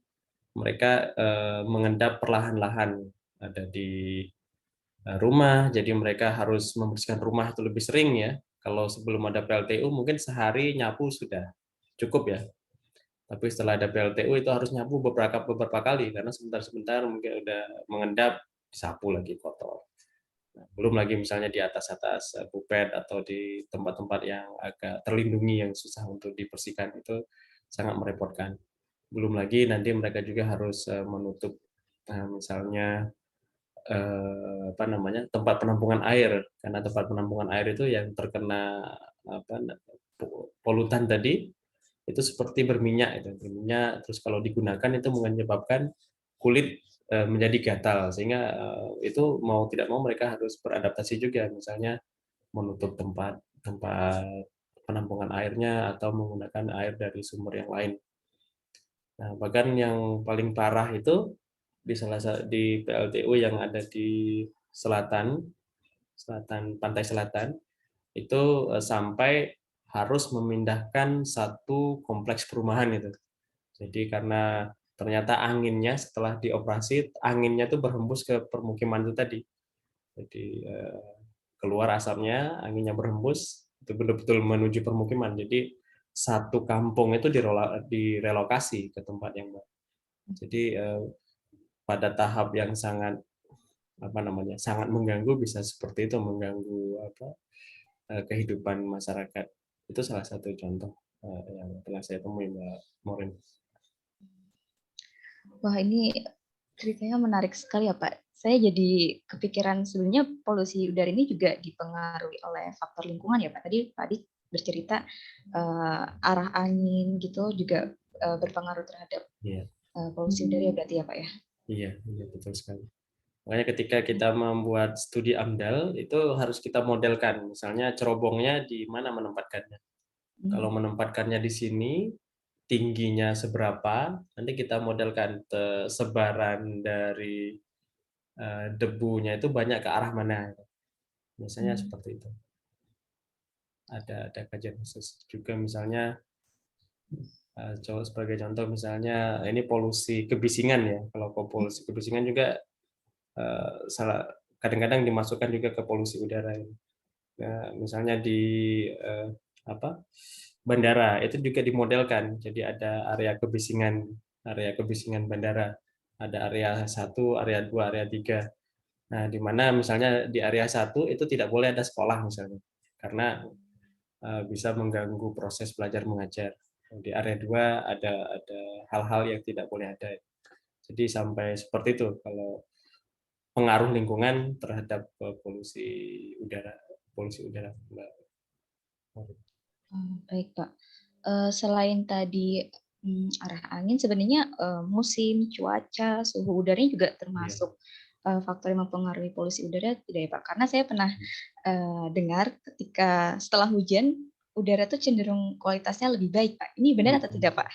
mereka mengendap perlahan-lahan ada di rumah, jadi mereka harus membersihkan rumah itu lebih sering ya. Kalau sebelum ada PLTU mungkin sehari nyapu sudah cukup ya. Tapi setelah ada PLTU itu harus nyapu beberapa kali karena sebentar-sebentar mungkin udah mengendap, disapu lagi kotor. Nah, belum lagi misalnya di atas bupet atau di tempat-tempat yang agak terlindungi yang susah untuk dibersihkan, itu sangat merepotkan. Belum lagi nanti mereka juga harus menutup misalnya tempat penampungan air, karena tempat penampungan air itu yang terkena polutan tadi itu seperti berminyak terus kalau digunakan itu menyebabkan kulit menjadi gatal, sehingga itu mau tidak mau mereka harus beradaptasi juga, misalnya menutup tempat penampungan airnya atau menggunakan air dari sumber yang lain. Nah, bahkan yang paling parah itu di PLTU yang ada di pantai selatan itu sampai harus memindahkan satu kompleks perumahan itu. Jadi karena ternyata anginnya setelah dioperasi, anginnya itu berhembus ke permukiman itu tadi. Jadi keluar asapnya, anginnya berhembus, itu betul-betul menuju permukiman. Jadi satu kampung itu direlokasi ke tempat yang baru. Jadi pada tahap yang sangat sangat mengganggu, bisa seperti itu, mengganggu kehidupan masyarakat. Itu salah satu contoh yang pernah saya temui, Mbak Morin. Wah, ini ceritanya menarik sekali ya, Pak. Saya jadi kepikiran sebenarnya polusi udara ini juga dipengaruhi oleh faktor lingkungan ya, Pak. Tadi Pak Dik bercerita arah angin gitu juga berpengaruh terhadap polusi udara ya berarti ya, Pak ya? Iya, betul sekali. Makanya ketika kita membuat studi AMDAL, itu harus kita modelkan. Misalnya cerobongnya di mana menempatkannya. Kalau menempatkannya di sini, tingginya seberapa, nanti kita modelkan sebaran dari debunya itu banyak ke arah mana. Biasanya seperti itu. Ada kajian khusus juga, misalnya sebagai contoh misalnya ini polusi kebisingan ya. Kalau polusi kebisingan juga kadang-kadang dimasukkan juga ke polusi udara. Nah, misalnya di bandara itu juga dimodelkan. Jadi ada area kebisingan bandara. Ada area 1, area 2, area 3. Nah, di mana misalnya di area 1 itu tidak boleh ada sekolah misalnya. Karena bisa mengganggu proses belajar mengajar. Di area 2 ada hal-hal yang tidak boleh ada. Jadi sampai seperti itu kalau pengaruh lingkungan terhadap polusi udara. Baik, Pak. Selain tadi arah angin, sebenarnya musim, cuaca, suhu udaranya juga termasuk faktor yang mempengaruhi polusi udara tidak ya, Pak? Karena saya pernah dengar ketika setelah hujan, udara itu cenderung kualitasnya lebih baik, Pak. Ini benar atau tidak, Pak?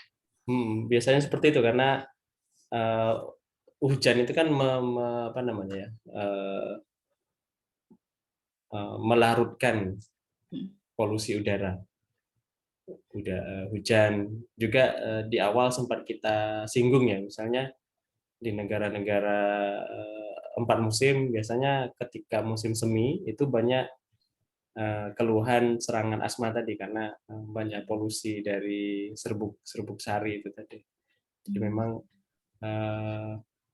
Biasanya seperti itu karena hujan itu kan melarutkan polusi udara. Hujan juga di awal sempat kita singgung ya, misalnya di negara-negara 4 musim, biasanya ketika musim semi itu banyak keluhan serangan asma tadi karena banyak polusi dari serbuk sari itu tadi. Jadi memang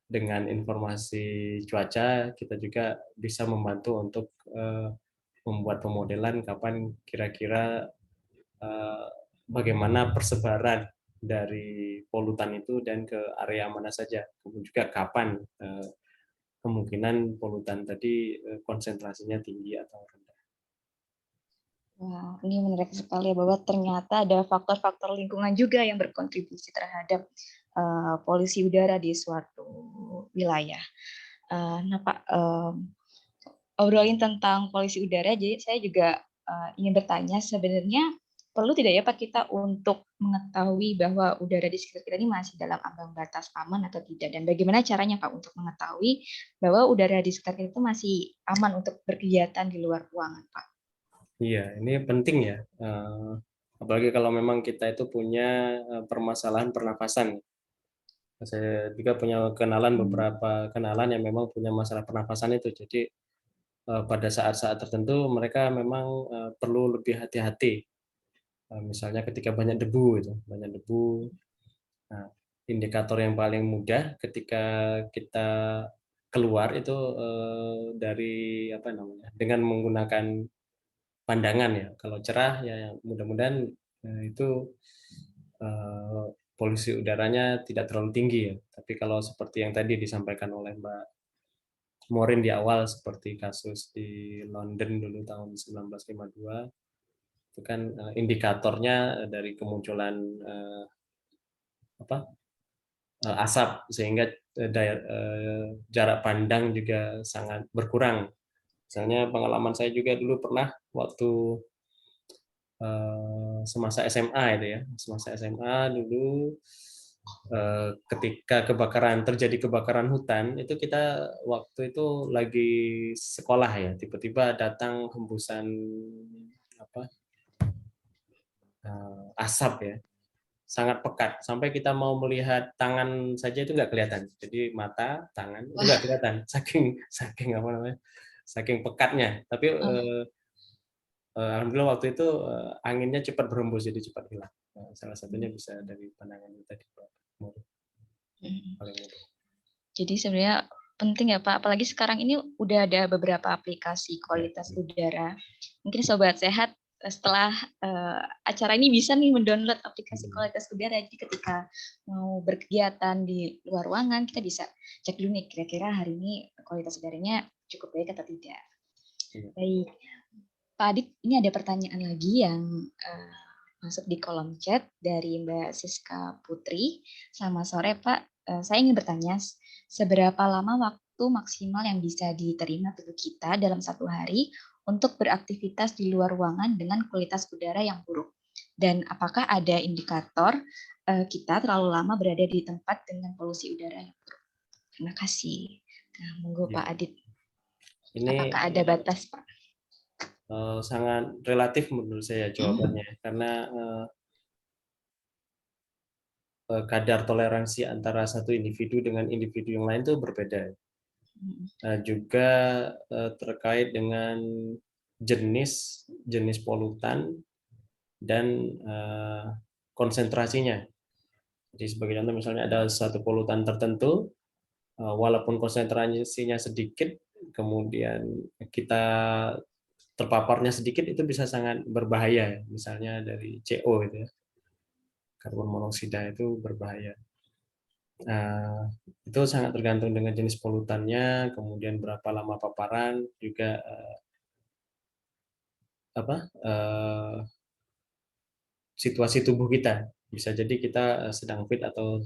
dengan informasi cuaca kita juga bisa membantu untuk membuat pemodelan kapan kira-kira bagaimana persebaran dari polutan itu dan ke area mana saja, kemudian juga kapan kemungkinan polutan tadi konsentrasinya tinggi atau rendah. Wah, ini menarik sekali ya bahwa ternyata ada faktor-faktor lingkungan juga yang berkontribusi terhadap polusi udara di suatu wilayah. Nah, Pak, obrolin tentang polusi udara, jadi saya juga ingin bertanya sebenarnya perlu tidak ya Pak kita untuk mengetahui bahwa udara di sekitar kita ini masih dalam ambang batas aman atau tidak, dan bagaimana caranya Pak untuk mengetahui bahwa udara di sekitar kita itu masih aman untuk berkegiatan di luar ruangan, Pak? Iya, ini penting ya, apalagi kalau memang kita itu punya permasalahan pernafasan. Saya juga punya beberapa kenalan yang memang punya masalah pernafasan itu. Jadi pada saat-saat tertentu mereka memang perlu lebih hati-hati. Misalnya ketika banyak debu, Nah, indikator yang paling mudah ketika kita keluar itu dari dengan menggunakan pandangan ya. Kalau cerah ya mudah-mudahan itu polusi udaranya tidak terlalu tinggi ya. Tapi kalau seperti yang tadi disampaikan oleh Mbak Morin di awal, seperti kasus di London dulu tahun 1952, itu kan indikatornya dari kemunculan asap sehingga jarak pandang juga sangat berkurang. Misalnya pengalaman saya juga dulu pernah waktu semasa SMA itu ya, semasa SMA dulu ketika terjadi kebakaran hutan itu kita waktu itu lagi sekolah ya, tiba-tiba datang hembusan asap ya, sangat pekat sampai kita mau melihat tangan saja itu nggak kelihatan. Jadi mata, tangan itu nggak kelihatan saking pekatnya. Tapi alhamdulillah waktu itu anginnya cepat berhembus jadi cepat hilang. Salah satunya bisa dari pandangan itu tadi paling mudah. Jadi sebenarnya penting ya Pak, apalagi sekarang ini udah ada beberapa aplikasi kualitas udara. Mungkin Sobat Sehat setelah acara ini bisa nih mendownload aplikasi kualitas udara. Jadi ketika mau berkegiatan di luar ruangan, kita bisa cek dulu nih kira-kira hari ini kualitas udaranya cukup baik atau tidak. Baik, Pak Adit, ini ada pertanyaan lagi yang masuk di kolom chat dari Mbak Siska Putri. Selamat sore Pak, saya ingin bertanya, seberapa lama waktu maksimal yang bisa diterima tubuh kita dalam satu hari untuk beraktivitas di luar ruangan dengan kualitas udara yang buruk? Dan apakah ada indikator kita terlalu lama berada di tempat dengan polusi udara yang buruk? Terima kasih. Nah, monggo Pak Adit. Apakah ada batas, Pak? Sangat relatif menurut saya jawabannya, karena kadar toleransi antara satu individu dengan individu yang lain itu berbeda. Juga terkait dengan jenis polutan dan konsentrasinya. Jadi sebagai contoh misalnya ada satu polutan tertentu, walaupun konsentrasinya sedikit, kemudian kita terpaparnya sedikit, itu bisa sangat berbahaya. Misalnya dari CO itu ya, karbon monoksida itu berbahaya. Itu sangat tergantung dengan jenis polutannya, kemudian berapa lama paparan, juga situasi tubuh kita. Bisa jadi kita sedang fit atau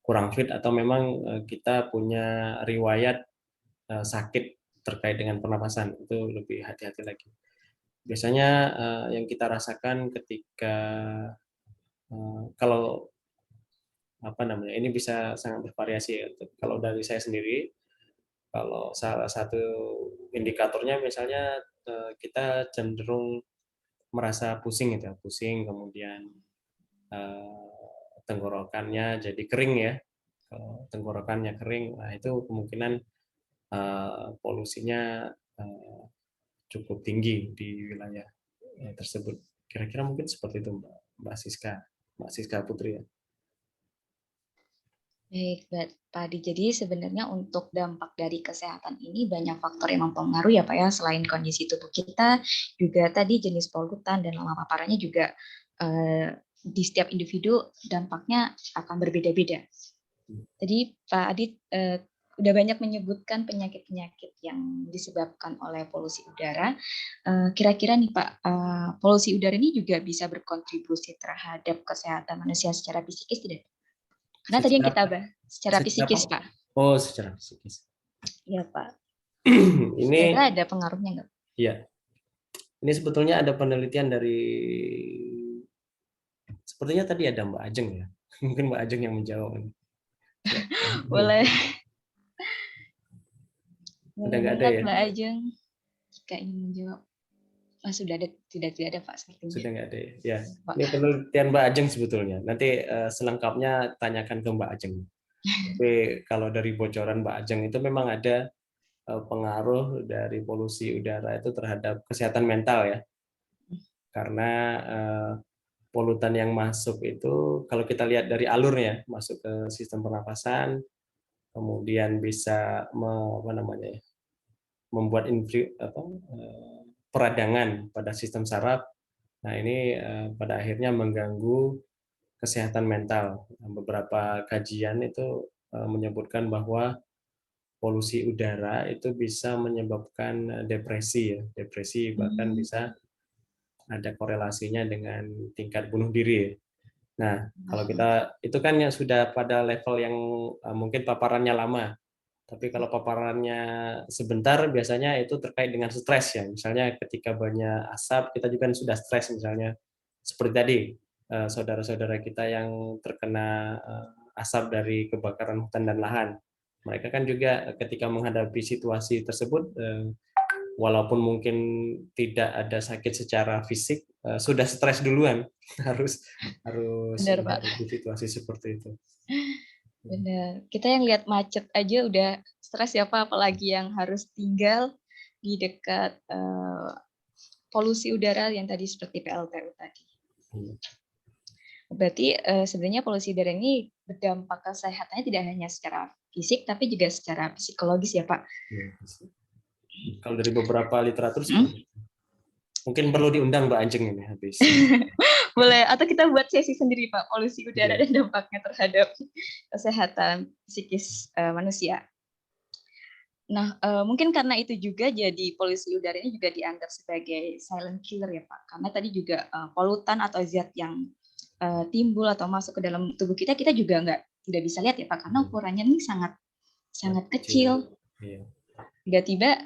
kurang fit, atau memang kita punya riwayat sakit terkait dengan pernapasan, itu lebih hati-hati lagi. Biasanya yang kita rasakan ketika kalau ini bisa sangat bervariasi ya. Kalau dari saya sendiri, kalau salah satu indikatornya misalnya kita cenderung merasa pusing gitu, pusing, kemudian tenggorokannya jadi kering ya. Kalau tenggorokannya kering, nah itu kemungkinan polusinya cukup tinggi di wilayah tersebut. Kira-kira mungkin seperti itu Mbak Siska Putri ya. Baik, Pak Adi. Jadi sebenarnya untuk dampak dari kesehatan ini banyak faktor yang mempengaruhi ya Pak ya. Selain kondisi tubuh kita, juga tadi jenis polutan dan lama paparannya juga di setiap individu dampaknya akan berbeda-beda. Tadi Pak Adi udah banyak menyebutkan penyakit-penyakit yang disebabkan oleh polusi udara. Kira-kira nih Pak, polusi udara ini juga bisa berkontribusi terhadap kesehatan manusia secara psikis tidak? Karena tadi yang kita bahas secara psikis, Pak. Oh, secara psikis. Iya, Pak. Ini kira-kira ada pengaruhnya nggak? Iya. Ini sebetulnya ada penelitian dari, sepertinya tadi ada Mbak Ajeng ya. Mungkin Mbak Ajeng yang menjawab. Boleh. Udah nggak ada ya? Mbak Ajeng, jika ingin menjawab. Sudah ada, tidak ada Pak. Sudah nggak ada ya. Ini penelitian Mbak Ajeng sebetulnya. Nanti selengkapnya tanyakan ke Mbak Ajeng. Tapi kalau dari bocoran Mbak Ajeng itu memang ada pengaruh dari polusi udara itu terhadap kesehatan mental ya. Karena polutan yang masuk itu kalau kita lihat dari alurnya masuk ke sistem pernapasan, kemudian bisa membuat peradangan pada sistem saraf. Nah, ini pada akhirnya mengganggu kesehatan mental. Beberapa kajian itu menyebutkan bahwa polusi udara itu bisa menyebabkan depresi ya. Depresi bahkan bisa ada korelasinya dengan tingkat bunuh diri. Nah, kalau kita itu kan yang sudah pada level yang mungkin paparannya lama. Tapi kalau paparannya sebentar, biasanya itu terkait dengan stres ya. Misalnya ketika banyak asap, kita juga sudah stres misalnya. Seperti tadi, saudara-saudara kita yang terkena asap dari kebakaran hutan dan lahan. Mereka kan juga ketika menghadapi situasi tersebut, walaupun mungkin tidak ada sakit secara fisik, sudah stres duluan. harus menghadapi situasi seperti itu. Benar. Kita yang lihat macet aja udah stres ya Pak, apalagi yang harus tinggal di dekat polusi udara yang tadi seperti PLTU tadi. Hmm. Berarti sebenarnya polusi udara ini berdampak kesehatannya tidak hanya secara fisik, tapi juga secara psikologis ya Pak. Ya, kalau dari beberapa literatur seperti itu. Mungkin perlu diundang Mbak Anjeng ini habis. Boleh, atau kita buat sesi sendiri Pak, polusi udara Iya. dan dampaknya terhadap kesehatan psikis manusia. Nah, mungkin karena itu juga jadi polusi udara ini juga dianggap sebagai silent killer ya Pak. Karena tadi juga polutan atau zat yang timbul atau masuk ke dalam tubuh kita juga tidak bisa lihat ya Pak, karena ukurannya ini sangat kecil. Iya. Tiba-tiba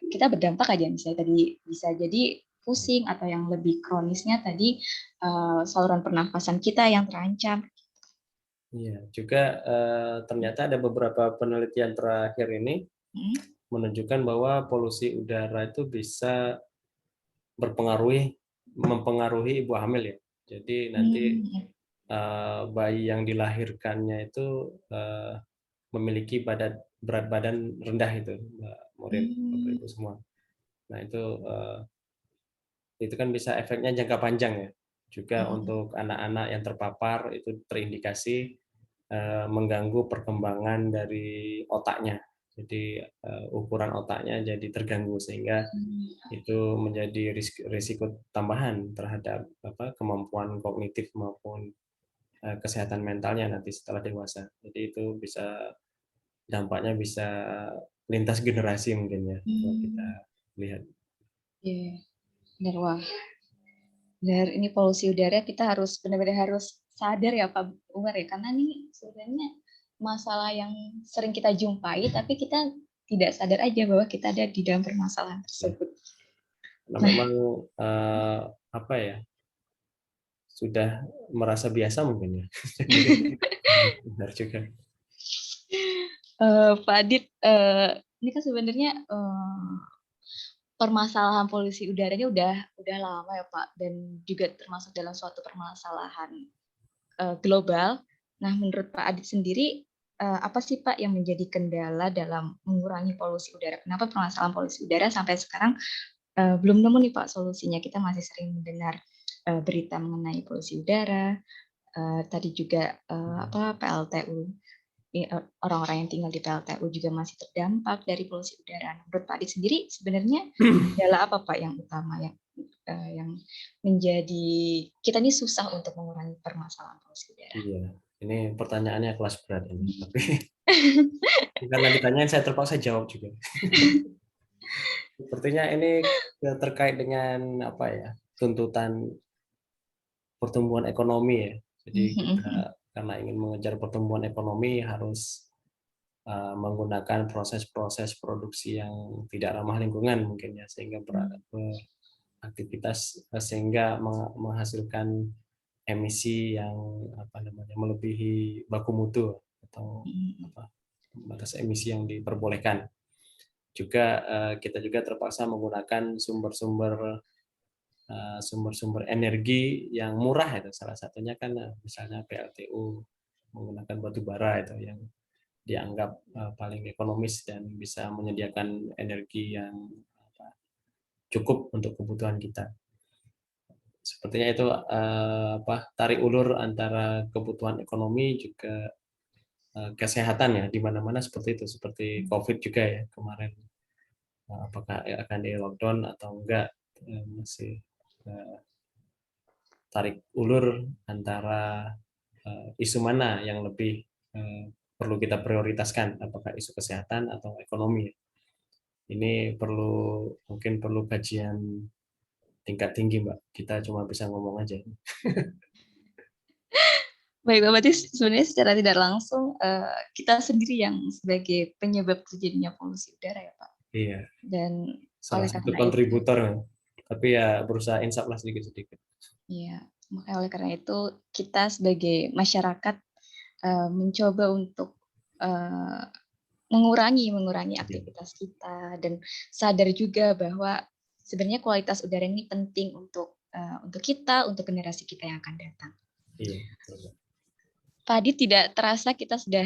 kita berdampak aja, misalnya tadi bisa jadi pusing atau yang lebih kronisnya tadi saluran pernafasan kita yang terancam. Iya, juga ternyata ada beberapa penelitian terakhir ini menunjukkan bahwa polusi udara itu bisa mempengaruhi ibu hamil ya. Jadi nanti bayi yang dilahirkannya itu memiliki berat badan rendah itu, Mbak Morin, Bapak Ibu semua. Nah itu kan bisa efeknya jangka panjang ya. Juga untuk anak-anak yang terpapar itu terindikasi mengganggu perkembangan dari otaknya. Jadi ukuran otaknya jadi terganggu sehingga itu menjadi risiko tambahan terhadap kemampuan kognitif maupun kesehatan mentalnya nanti setelah dewasa. Jadi itu dampaknya bisa lintas generasi mungkin ya kalau kita lihat. Iya, benar wah. Benar, ini polusi udara kita benar-benar harus sadar ya Pak Umar ya, karena ini sebenarnya masalah yang sering kita jumpai, tapi kita tidak sadar aja bahwa kita ada di dalam permasalahan tersebut. Nah, memang sudah merasa biasa mungkin ya. Benar juga. Pak Adit, ini kan sebenarnya permasalahan polusi udaranya udah lama ya Pak, dan juga termasuk dalam suatu permasalahan global. Nah, menurut Pak Adit sendiri, apa sih Pak yang menjadi kendala dalam mengurangi polusi udara? Kenapa permasalahan polusi udara sampai sekarang belum nemu nih Pak solusinya? Kita masih sering mendengar berita mengenai polusi udara, tadi juga PLTU. Orang-orang yang tinggal di PLTU juga masih terdampak dari polusi udara. Menurut Pak Adit sendiri, sebenarnya kendala apa Pak yang utama yang menjadi kita ini susah untuk mengurangi permasalahan polusi udara? Iya, ini pertanyaannya kelas berat ini. Tapi karena ditanyain saya terpaksa jawab juga. Sepertinya ini terkait dengan tuntutan pertumbuhan ekonomi ya. Jadi kita karena ingin mengejar pertumbuhan ekonomi harus menggunakan proses-proses produksi yang tidak ramah lingkungan mungkin ya, sehingga beraktivitas sehingga menghasilkan emisi yang melebihi baku mutu atau batas emisi yang diperbolehkan. Juga kita juga terpaksa menggunakan sumber-sumber energi yang murah itu, salah satunya kan misalnya PLTU menggunakan batu bara itu yang dianggap paling ekonomis dan bisa menyediakan energi yang cukup untuk kebutuhan kita. Sepertinya itu tarik ulur antara kebutuhan ekonomi juga kesehatan ya, di mana-mana seperti itu, seperti COVID juga ya kemarin, apakah akan di lockdown atau enggak, masih tarik ulur antara isu mana yang lebih perlu kita prioritaskan, apakah isu kesehatan atau ekonomi. Ini mungkin perlu kajian tingkat tinggi, Mbak. Kita cuma bisa ngomong aja. Baik, berarti sebenarnya secara tidak langsung kita sendiri yang sebagai penyebab terjadinya polusi udara ya Pak. Iya. Dan salah satu kontributor, tapi ya berusaha insaf lah sedikit-sedikit. Iya, makanya oleh karena itu kita sebagai masyarakat mencoba untuk mengurangi aktivitas kita dan sadar juga bahwa sebenarnya kualitas udara ini penting untuk kita, untuk generasi kita yang akan datang. Iya. Tadi tidak terasa kita sudah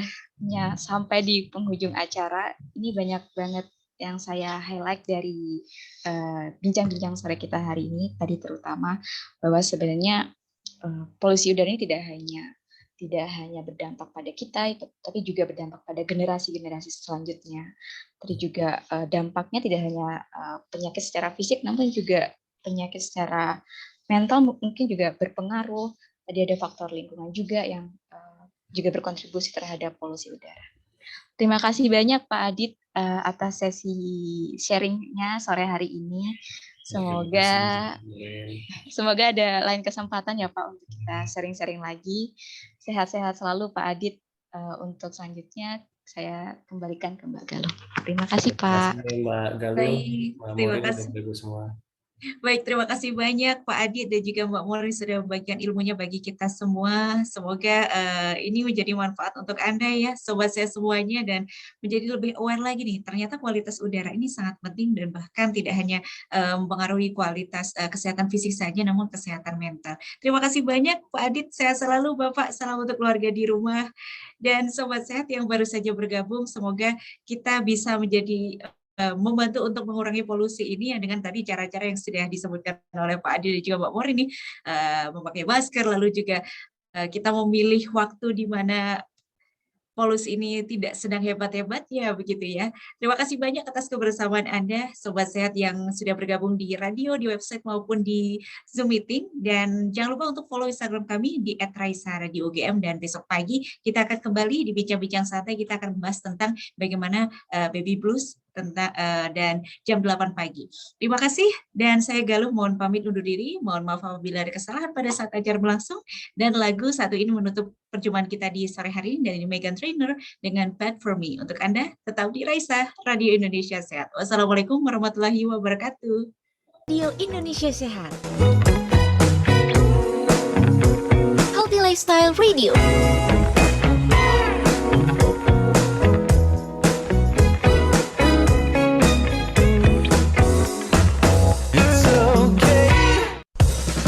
sampai di penghujung acara. Ini banyak banget yang saya highlight dari bincang-bincang sore kita hari ini tadi, terutama bahwa sebenarnya polusi udara ini tidak hanya berdampak pada kita, tapi juga berdampak pada generasi-generasi selanjutnya. Tadi juga dampaknya tidak hanya penyakit secara fisik, namun juga penyakit secara mental mungkin juga berpengaruh. Tadi ada faktor lingkungan juga yang juga berkontribusi terhadap polusi udara. Terima kasih banyak Pak Adit atas sesi sharing-nya sore hari ini. Semoga ada lain kesempatan ya Pak untuk kita sharing-sharing lagi. Sehat-sehat selalu Pak Adit. Untuk selanjutnya saya kembalikan ke Mbak Galuh. Terima kasih Pak. Terima kasih Mbak Galuh, Baik, Mbak terima Morin, dan kasih. Ibu semua. Baik, terima kasih banyak Pak Adit dan juga Mbak Mori sudah membagikan ilmunya bagi kita semua. Semoga ini menjadi manfaat untuk Anda ya, sobat saya semuanya, dan menjadi lebih aware lagi nih. Ternyata kualitas udara ini sangat penting dan bahkan tidak hanya mempengaruhi kualitas kesehatan fisik saja, namun kesehatan mental. Terima kasih banyak Pak Adit, sehat selalu Bapak, salam untuk keluarga di rumah. Dan sobat sehat yang baru saja bergabung, semoga kita bisa menjadi membantu untuk mengurangi polusi ini ya dengan tadi cara-cara yang sudah disebutkan oleh Pak Adi dan juga Mbak Mor ini, memakai masker, lalu juga kita memilih waktu di mana polusi ini tidak sedang hebat-hebatnya begitu ya. Terima kasih banyak atas kebersamaan Anda, Sobat Sehat yang sudah bergabung di radio, di website maupun di Zoom meeting. Dan jangan lupa untuk follow Instagram kami di @raisa_radio_ugm, dan besok pagi kita akan kembali di Bincang-Bincang Santai, kita akan membahas tentang bagaimana baby blues dan jam 8 pagi. Terima kasih, dan saya Galuh mohon pamit undur diri. Mohon maaf apabila ada kesalahan pada saat acara berlangsung. Dan lagu satu ini menutup perjumpaan kita di sore hari ini dari Meghan Trainor dengan Bad For Me. Untuk Anda, tetap di Raisa, Radio Indonesia Sehat. Wassalamualaikum warahmatullahi wabarakatuh. Radio Indonesia Sehat. Healthy Lifestyle Radio.